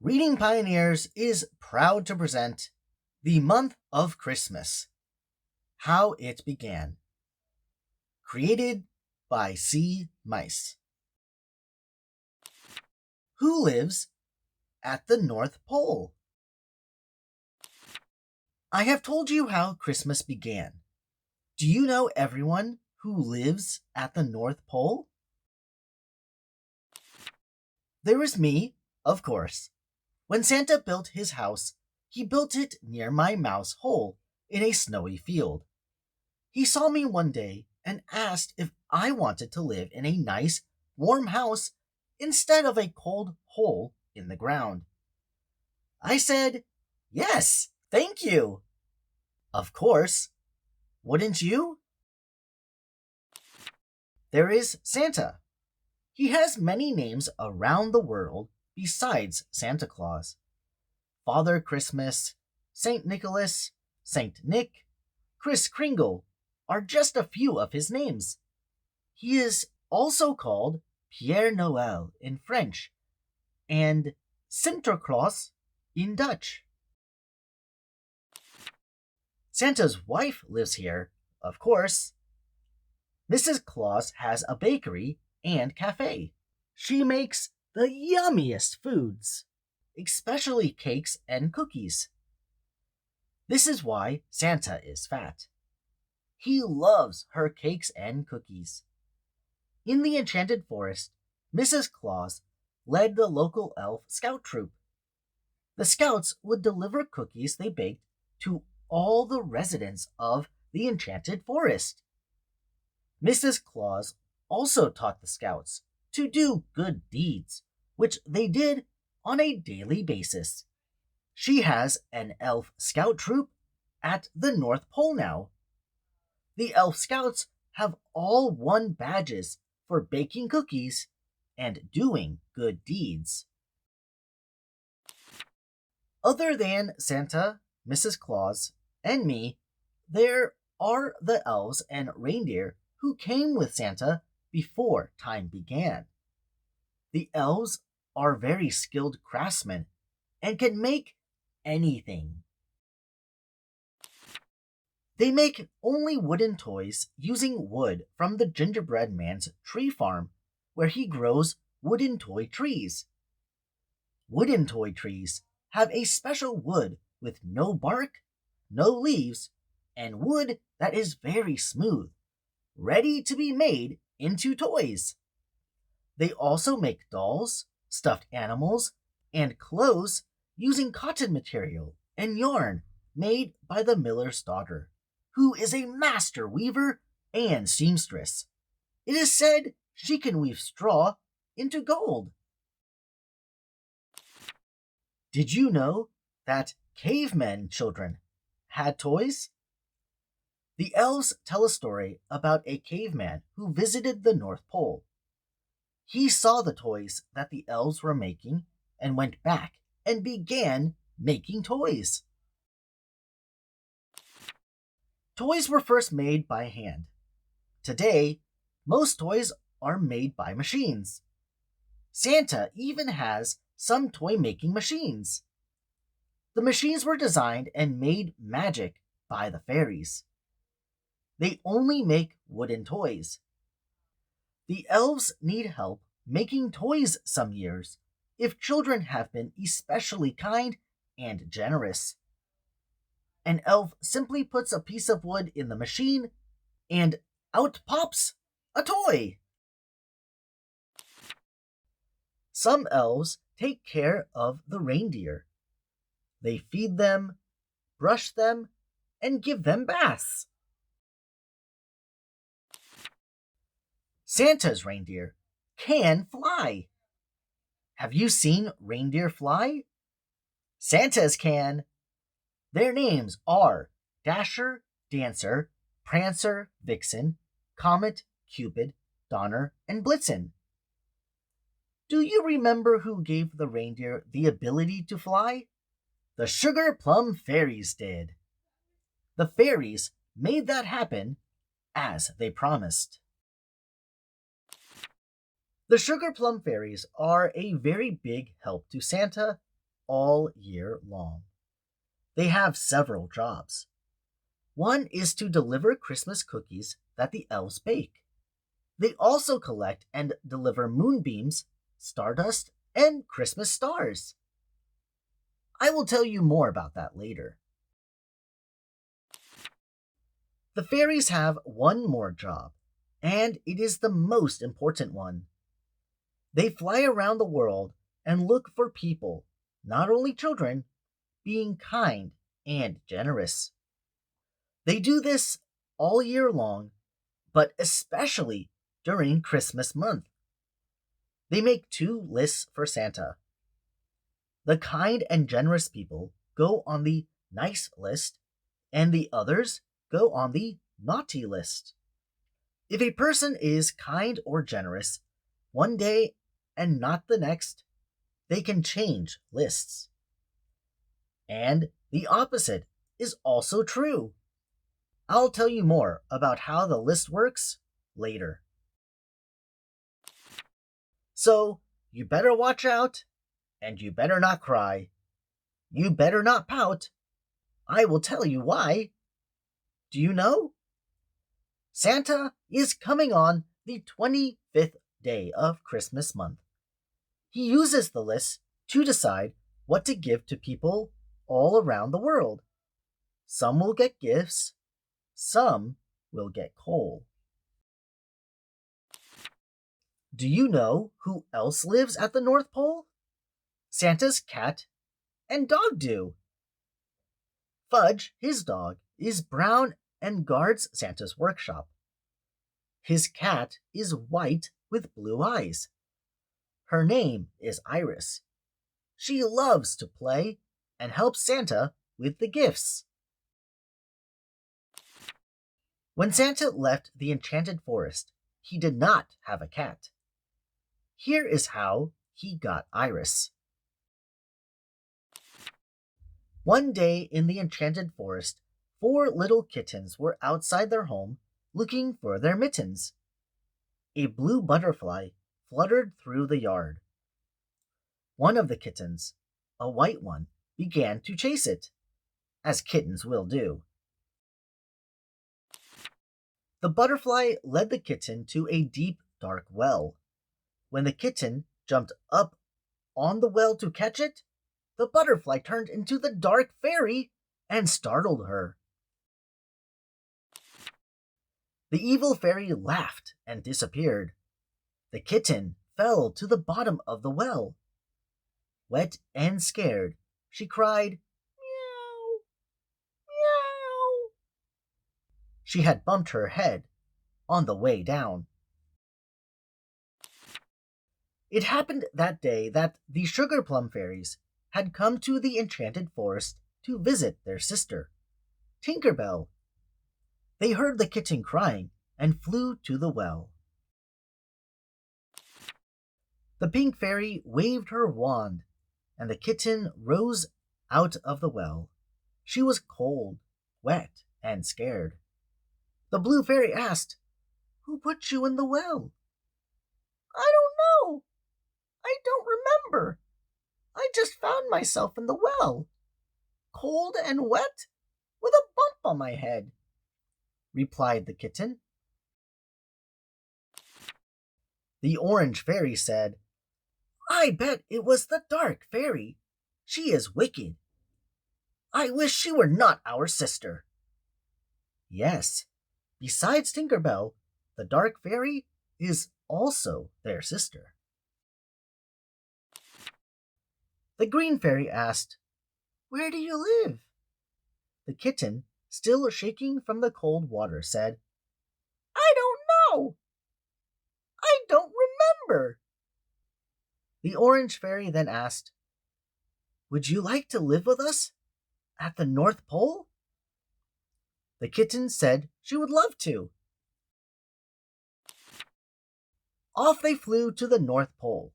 Reading Pioneers is proud to present The Month of Christmas, How It Began, created by C. Mice. Who lives at the North Pole? I have told you how Christmas began. Do you know everyone who lives at the North Pole? There is me, of course. When Santa built his house, he built it near my mouse hole in a snowy field. He saw me one day and asked if I wanted to live in a nice, warm house instead of a cold hole in the ground. I said, "Yes, thank you." Of course. Wouldn't you? There is Santa. He has many names around the world besides Santa Claus. Father Christmas, Saint Nicholas, Saint Nick, Kris Kringle are just a few of his names. He is also called Pierre Noël in French and Sinterklaas in Dutch. Santa's wife lives here, of course. Mrs. Claus has a bakery and cafe. She makes the yummiest foods, especially cakes and cookies. This is why Santa is fat. He loves her cakes and cookies. In the enchanted forest, Mrs. Claus led the local elf scout troop. The scouts would deliver cookies they baked to all the residents of the enchanted forest. Mrs. Claus also taught the scouts to do good deeds, which they did on a daily basis. She has an elf scout troop at the North Pole now. The elf scouts have all won badges for baking cookies and doing good deeds. Other than Santa, Mrs. Claus, and me, there are the elves and reindeer who came with Santa before time began. The elves are very skilled craftsmen and can make anything. They make only wooden toys using wood from the gingerbread man's tree farm, where he grows wooden toy trees. Wooden toy trees have a special wood with no bark, no leaves, and wood that is very smooth, ready to be made into toys. They also make dolls, stuffed animals, and clothes using cotton material and yarn made by the miller's daughter, who is a master weaver and seamstress. It is said she can weave straw into gold. Did you know that cavemen children had toys? The elves tell a story about a caveman who visited the North Pole. He saw the toys that the elves were making and went back and began making toys. Toys were first made by hand. Today, most toys are made by machines. Santa even has some toy making machines. The machines were designed and made magic by the fairies. They only make wooden toys. The elves need help making toys some years if children have been especially kind and generous. An elf simply puts a piece of wood in the machine and out pops a toy. Some elves take care of the reindeer. They feed them, brush them, and give them baths. Santa's reindeer can fly. Have you seen reindeer fly? Santa's can. Their names are Dasher, Dancer, Prancer, Vixen, Comet, Cupid, Donner, and Blitzen. Do you remember who gave the reindeer the ability to fly? The Sugar Plum Fairies did. The fairies made that happen as they promised. The Sugar Plum Fairies are a very big help to Santa all year long. They have several jobs. One is to deliver Christmas cookies that the elves bake. They also collect and deliver moonbeams, stardust, and Christmas stars. I will tell you more about that later. The fairies have one more job, and it is the most important one. They fly around the world and look for people, not only children, being kind and generous. They do this all year long, but especially during Christmas month. They make two lists for Santa. The kind and generous people go on the nice list, and the others go on the naughty list. If a person is kind or generous one day and not the next, they can change lists. And the opposite is also true. I'll tell you more about how the list works later. So, you better watch out, and you better not cry. You better not pout. I will tell you why. Do you know? Santa is coming on the 25th day of Christmas month. He uses the list to decide what to give to people all around the world. Some will get gifts, some will get coal. Do you know who else lives at the North Pole? Santa's cat and dog do. Fudge, his dog, is brown and guards Santa's workshop. His cat is white with blue eyes. Her name is Iris. She loves to play and helps Santa with the gifts. When Santa left the enchanted forest, he did not have a cat. Here is how he got Iris. One day in the enchanted forest, 4 little kittens were outside their home looking for their mittens. A blue butterfly fluttered through the yard. One of the kittens, a white one, began to chase it, as kittens will do. The butterfly led the kitten to a deep, dark well. When the kitten jumped up on the well to catch it, the butterfly turned into the dark fairy and startled her. The evil fairy laughed and disappeared. The kitten fell to the bottom of the well. Wet and scared, she cried, "Meow, meow." She had bumped her head on the way down. It happened that day that the sugar plum fairies had come to the enchanted forest to visit their sister, Tinker Bell. They heard the kitten crying and flew to the well. The pink fairy waved her wand, and the kitten rose out of the well. She was cold, wet, and scared. The blue fairy asked, "Who put you in the well?" "I don't know. I don't remember. I just found myself in the well, cold and wet, with a bump on my head," replied the kitten. The orange fairy said, "I bet it was the dark fairy. She is wicked. I wish she were not our sister." Yes, besides Tinker Bell, the dark fairy is also their sister. The green fairy asked, "Where do you live?" The kitten, still shaking from the cold water, said, "I don't know. I don't remember." The orange fairy then asked, "Would you like to live with us at the North Pole?" The kitten said she would love to. Off they flew to the North Pole.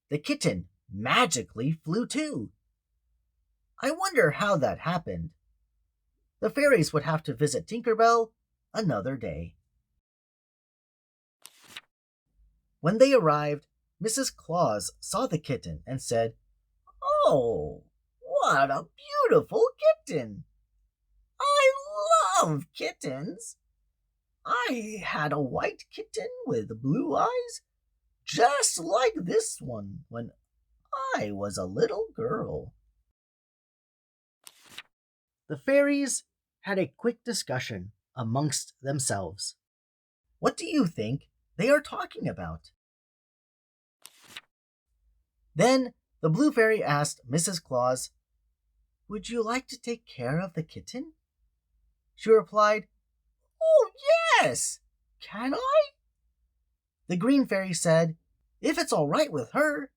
The kitten magically flew too. I wonder how that happened. The fairies would have to visit Tinker Bell another day. When they arrived, Mrs. Claus saw the kitten and said, "Oh, What a beautiful kitten! I love kittens. I had a white kitten with blue eyes, just like this one, when I was a little girl. The fairies had a quick discussion amongst themselves. What do you think they are talking about? Then the blue fairy asked Mrs. Claus, "Would you like to take care of the kitten?" She replied, "Oh, yes! Can I?" The green fairy said, "If it's all right with her."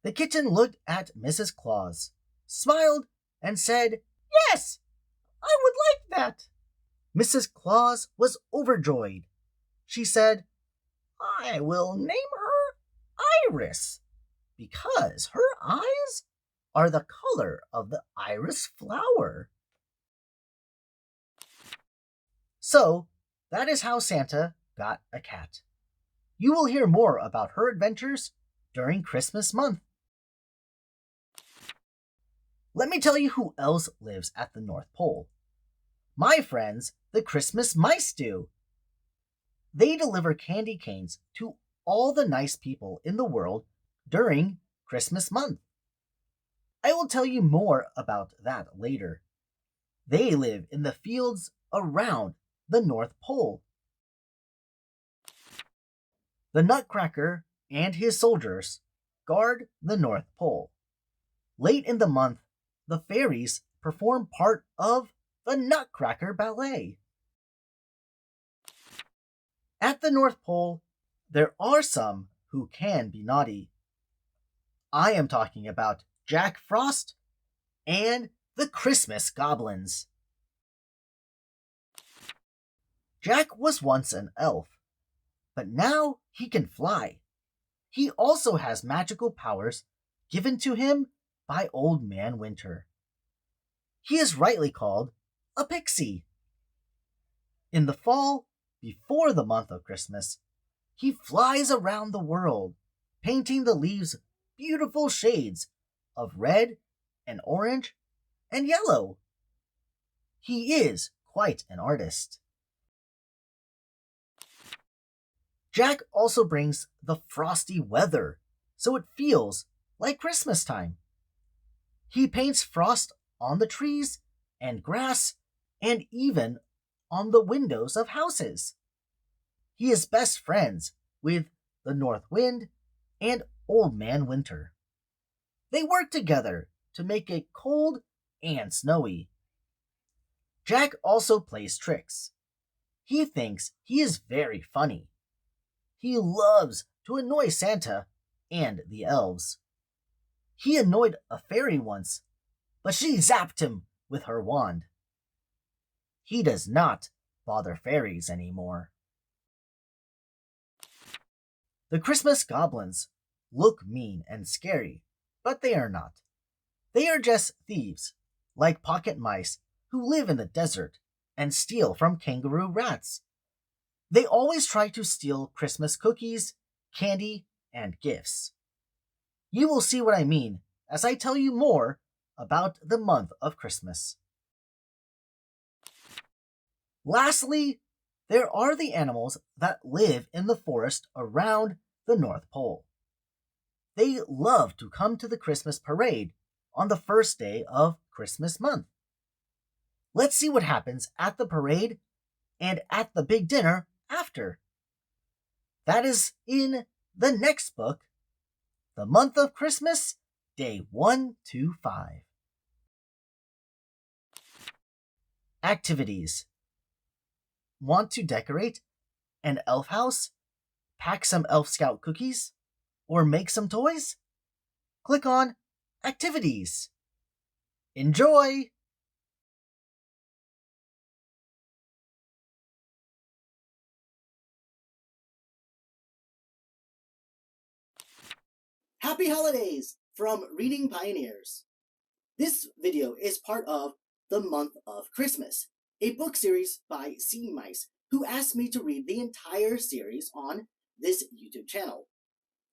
The kitten looked at Mrs. Claus, smiled, and said, "Yes, I would like that." Mrs. Claus was overjoyed. She said, "I will name her Iris, because her eyes are the color of the iris flower." So, that is how Santa got a cat. You will hear more about her adventures during Christmas month. Let me tell you who else lives at the North Pole. My friends, the Christmas mice do. They deliver candy canes to all the nice people in the world during Christmas month. I will tell you more about that later. They live in the fields around the North Pole. The Nutcracker and his soldiers guard the North Pole. Late in the month, the fairies perform part of the Nutcracker Ballet. At the North Pole, there are some who can be naughty. I am talking about Jack Frost and the Christmas Goblins. Jack was once an elf, but now he can fly. He also has magical powers given to him by Old Man Winter. He is rightly called a pixie. In the fall, before the month of Christmas, he flies around the world, painting the leaves beautiful shades of red and orange and yellow. He is quite an artist. Jack also brings the frosty weather, so it feels like Christmas time. He paints frost on the trees and grass and even on the windows of houses. He is best friends with the North Wind and Old Man Winter. They work together to make it cold and snowy. Jack also plays tricks. He thinks he is very funny. He loves to annoy Santa and the elves. He annoyed a fairy once, but she zapped him with her wand. He does not bother fairies anymore. The Christmas goblins look mean and scary, but they are not. They are just thieves, like pocket mice who live in the desert and steal from kangaroo rats. They always try to steal Christmas cookies, candy, and gifts. You will see what I mean as I tell you more about the month of Christmas. Lastly, there are the animals that live in the forest around the North Pole. They love to come to the Christmas parade on the first day of Christmas month. Let's see what happens at the parade and at the big dinner after. That is in the next book, The Month of Christmas, Day 1 to 5. Activities. Want to decorate an elf house, pack some Elf Scout cookies, or make some toys? Click on Activities. Enjoy! Happy Holidays from Reading Pioneers. This video is part of The Month of Christmas, a book series by Sea Mice, who asked me to read the entire series on this YouTube channel.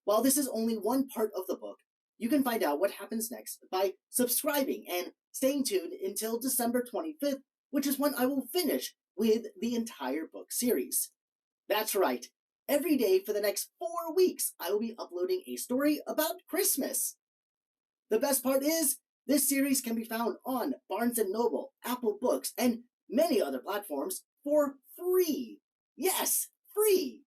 While this is only one part of the book, You can find out what happens next by subscribing and staying tuned until December 25th, which is when I will finish with the entire book series. That's right. Every day for the next 4 weeks, I will be uploading a story about Christmas. The best part is, this series can be found on Barnes & Noble, Apple Books, and many other platforms for free. Yes, free!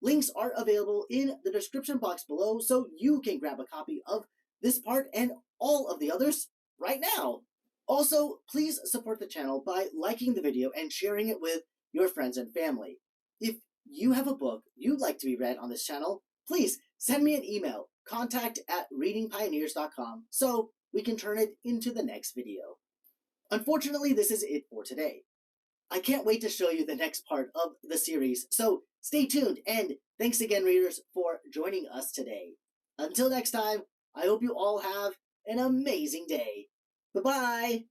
Links are available in the description box below, so you can grab a copy of this part and all of the others right now. Also, please support the channel by liking the video and sharing it with your friends and family. If you have a book you'd like to be read on this channel, please send me an email, contact@readingpioneers.com, so we can turn it into the next video. Unfortunately, this is it for today. I can't wait to show you the next part of the series, so stay tuned, and thanks again, readers, for joining us today. Until next time, I hope you all have an amazing day. Bye-bye!